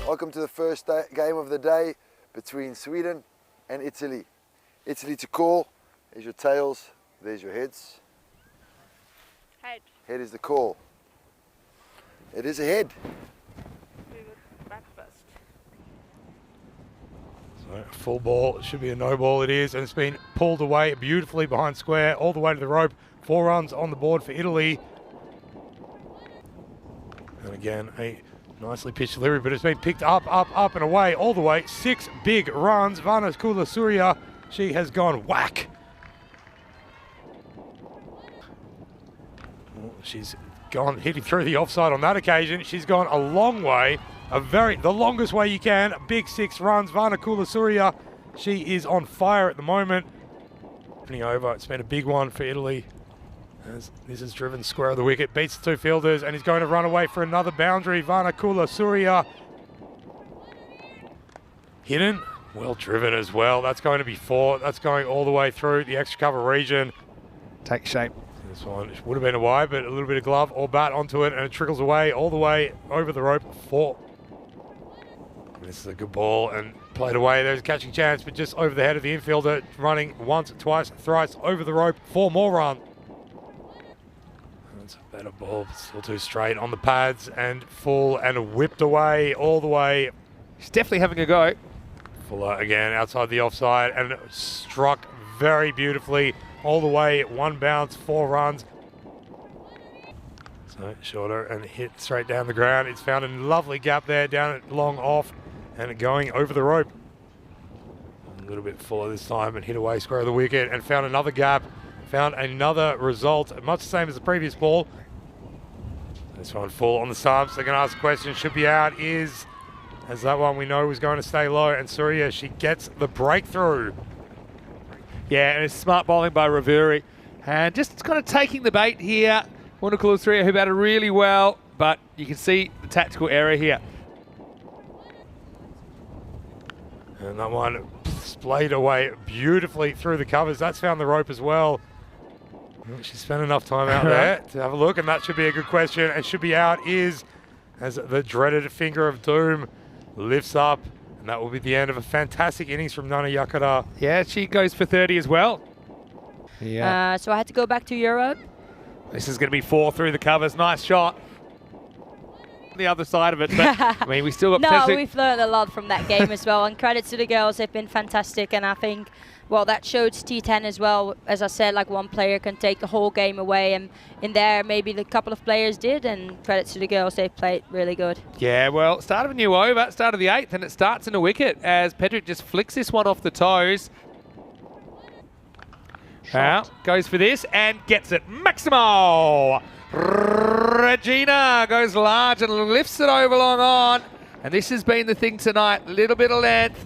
Welcome to the first game of the day between Sweden and Italy. Italy to call. There's your tails, there's your heads. Head. Head is the call. It is a head. We would back first. So full ball, it should be a no ball, it is, and it's been pulled away beautifully behind square, all the way to the rope. 4 runs on the board for Italy. And again, a nicely pitched delivery, but it's been picked up and away, all the way. 6 big runs. Vana Kula-Surya, she has gone whack. She's gone hitting through the offside on that occasion. She's gone a long way, the longest way you can. Big 6 runs. Vana Kula-Surya, she is on fire at the moment. Opening over, it's been a big one for Italy. As this is driven square of the wicket, beats the 2 fielders, and he's going to run away for another boundary. Vana Kula-Surya. Hidden, well driven as well. That's going to be 4. That's going all the way through the extra cover region. Take shape. This one would have been a wide, but a little bit of glove or bat onto it, and it trickles away all the way over the rope. 4. This is a good ball and played away. There's a catching chance, but just over the head of the infielder, running once, twice, thrice over the rope. 4 more runs. That's a better ball, still too straight on the pads and full and whipped away all the way. She's definitely having a go. Fuller again outside the offside and struck very beautifully all the way. 1 bounce, 4 runs. So shorter and hit straight down the ground. It's found a lovely gap there, down at long off and going over the rope. A little bit fuller this time and hit away square of the wicket and found another gap. Found another result, much the same as the previous ball. This one full on the subs. They're going to ask a question, should be out, as that one we know was going to stay low, and Surya, she gets the breakthrough. Yeah, and it's smart bowling by Ravuri. And just kind of taking the bait here. Vana Kula-Surya, who batted really well, but you can see the tactical error here. And that one splayed away beautifully through the covers. That's found the rope as well. She spent enough time out there to have a look, and that should be a good question. And should be out as the dreaded finger of doom lifts up, and that will be the end of a fantastic innings from Nana Yakara. Yeah, she goes for 30 as well. Yeah. So I had to go back to Europe. This is going to be 4 through the covers. Nice shot. The other side of it, but I mean, we still got No, we've learned a lot from that game as well, and credit to the girls. They've been fantastic, and I think, well, that showed T10 as well. As I said, like, one player can take the whole game away, and in there maybe a couple of players did, and credit to the girls. They've played really good. Yeah, well, start of a new over, start of the 8th, and it starts in a wicket as Pedrick just flicks this one off the toes. Out, goes for this and gets it. Maximo! Regina goes large and lifts it over long on. And this has been the thing tonight. A little bit of length.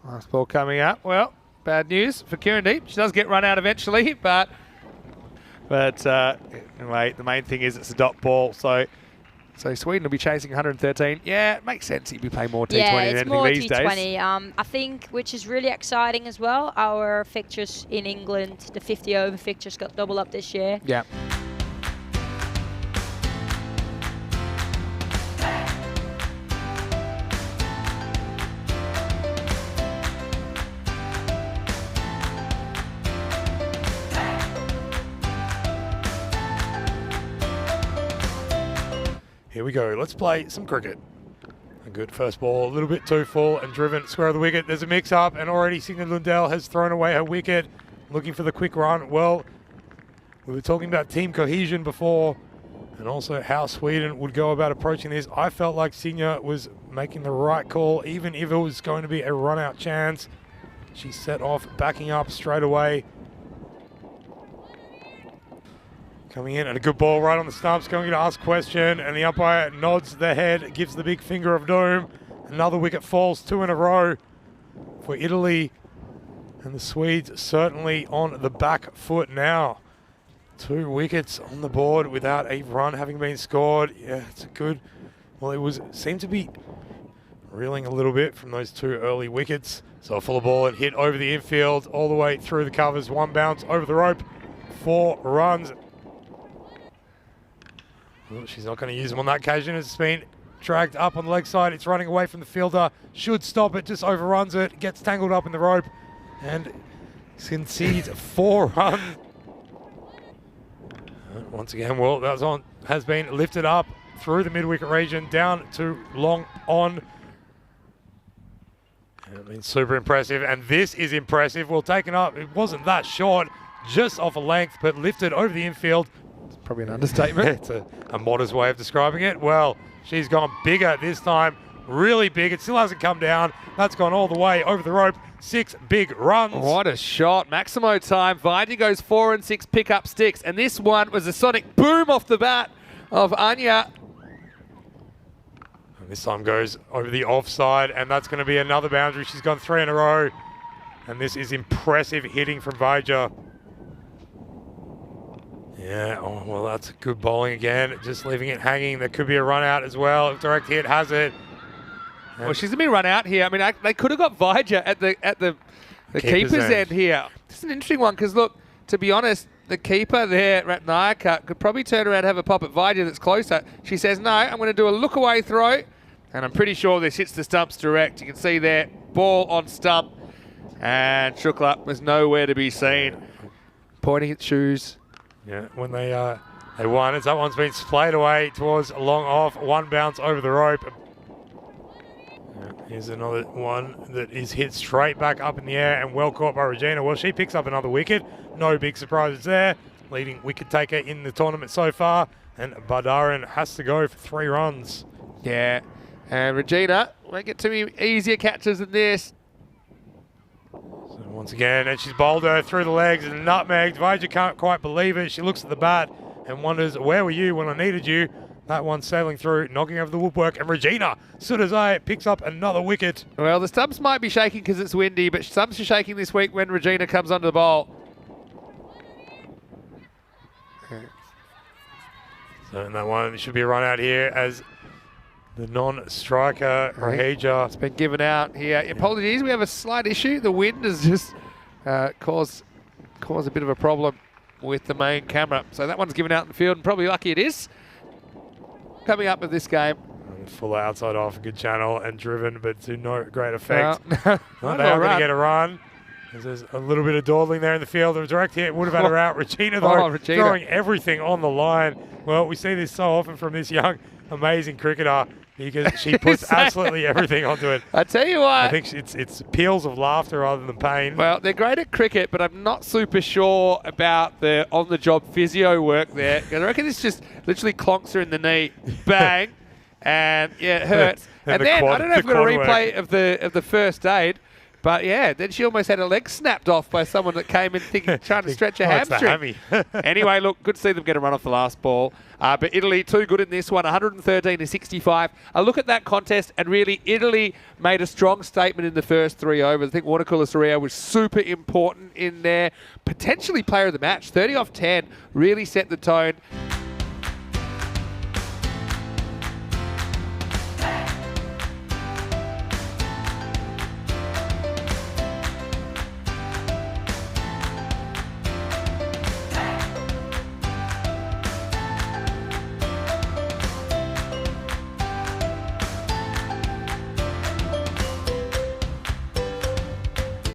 Last ball coming up. Well, bad news for Kirandi. She does get run out eventually, but anyway, the main thing is it's a dot ball. So Sweden will be chasing 113. Yeah, it makes sense. You'd be playing more T20 than anything these days. Yeah, it's more T20. I think, which is really exciting as well, our fixtures in England, the 50 over fixtures got double up this year. Yeah. Here we go, let's play some cricket. A good first ball, a little bit too full and driven square of the wicket. There's a mix-up and already Signe Lundell has thrown away her wicket, looking for the quick run. Well, we were talking about team cohesion before and also how Sweden would go about approaching this. I felt like Signe was making the right call, even if it was going to be a run-out chance. She set off, backing up straight away. Coming in and a good ball right on the stumps, going to ask question, and the umpire nods their head, gives the big finger of doom. Another wicket falls, 2 in a row for Italy, and the Swedes certainly on the back foot now. 2 wickets on the board without a run having been scored. Yeah, it's a good, well, it seemed to be reeling a little bit from those 2 early wickets. So a fuller ball and hit over the infield, all the way through the covers, 1 bounce over the rope, 4 runs. Well, she's not going to use them on that occasion. It's been dragged up on the leg side. It's running away from the fielder. Should stop it, just overruns it, gets tangled up in the rope, and concedes 4 runs. Once again, well, that was on, has been lifted up through the mid-wicket region, down to long on. I mean, super impressive, and this is impressive. Well, taken up, it wasn't that short, just off a length, but lifted over the infield. It's probably an understatement. It's a modest way of describing it. Well, she's gone bigger this time, really big. It still hasn't come down. That's gone all the way over the rope. 6 big runs. What a shot. Maximo time. Vaidya goes 4 and 6 pick-up sticks, and this one was a sonic boom off the bat of Anya. This time goes over the offside, and that's going to be another boundary. She's gone 3 in a row, and this is impressive hitting from Vaidya. Yeah, oh, well, that's good bowling again, just leaving it hanging. There could be a run out as well. Direct hit has it. And well, she's going to be run out here. I mean, they could have got Vaidya at the keeper's end here. This is an interesting one because, look, to be honest, the keeper there, Ratnayaka, could probably turn around and have a pop at Vaidya that's closer. She says, no, I'm going to do a look-away throw. And I'm pretty sure this hits the stumps direct. You can see there, ball on stump. And Shukla was nowhere to be seen. Pointing at shoes. Yeah, when they won it, that one's been splayed away towards long off. 1 bounce over the rope. Here's another one that is hit straight back up in the air and well caught by Regina. Well, she picks up another wicket. No big surprises there. Leading wicket taker in the tournament so far. And Badaran has to go for 3 runs. Yeah. And Regina won't get too many easier catches than this. So once again, and she's bowled her through the legs and nutmegged. Vaidya can't quite believe it. She looks at the bat and wonders, where were you when I needed you? That one sailing through, knocking over the woodwork, and Regina Sudazai picks up another wicket. Well, the stumps might be shaking because it's windy, but stumps are shaking this week when Regina comes onto the bowl. So in that one, should be a run out here as the non-striker, Rahija. It's been given out here. Apologies, we have a slight issue. The wind has just caused a bit of a problem with the main camera. So that one's given out in the field, and probably lucky it is. Coming up with this game. Full outside off, good channel, and driven, but to no great effect. Well, they are going to get a run. There's a little bit of dawdling there in the field. A direct hit would have had her out. Regina, though, Regina. throwing everything on the line. Well, we see this so often from this young, amazing cricketer because she puts absolutely everything onto it. I tell you what. I think it's peals of laughter rather than pain. Well, they're great at cricket, but I'm not super sure about the on-the-job physio work there. I reckon this just literally clonks her in the knee. Bang. And, yeah, it hurts. and then, I don't know if we've got a replay of the first aid, but, yeah, then she almost had her leg snapped off by someone that came in trying to stretch her hamstring. Anyway, look, good to see them get a run off the last ball. But Italy, too good in this one, 113 to 65. A look at that contest, and really, Italy made a strong statement in the first 3 overs. I think Watercooler Soria was super important in there. Potentially player of the match, 30 off 10, really set the tone.